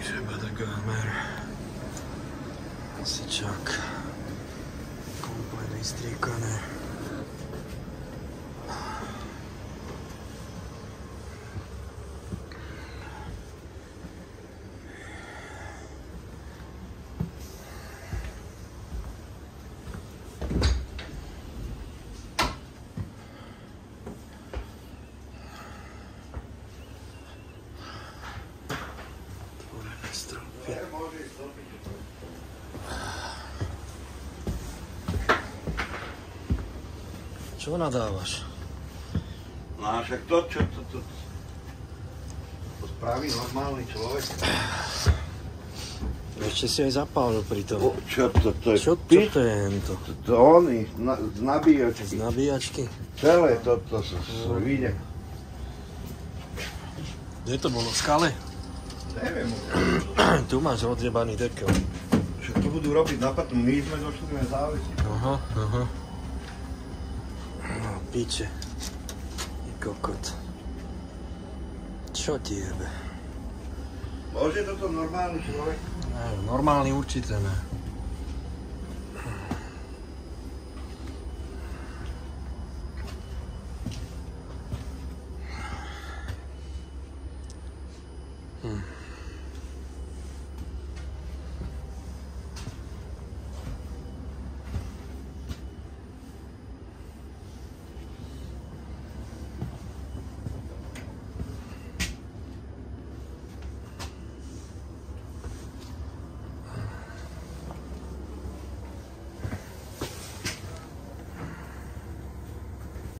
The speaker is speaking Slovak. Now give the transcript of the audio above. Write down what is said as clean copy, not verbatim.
Žebedekamer. Hasičák. Komplet vystriekané. Čo nadávaš? No a však to spraví normálny človek. Ešte si aj zapálil pri tom. Čo to je? Čo to je hento? To oni, z nabíjačky. Z nabíjačky? Celé toto sa vyjde. Kde to bolo? V skale? Neviem. Tu máš odjebaný dekel. Však to budú robiť na potom, my sme došli na závesiť. Aha. No, piče. I kokot. Čo ti jebe? Môže toto normálny človek? Normálny určite ne.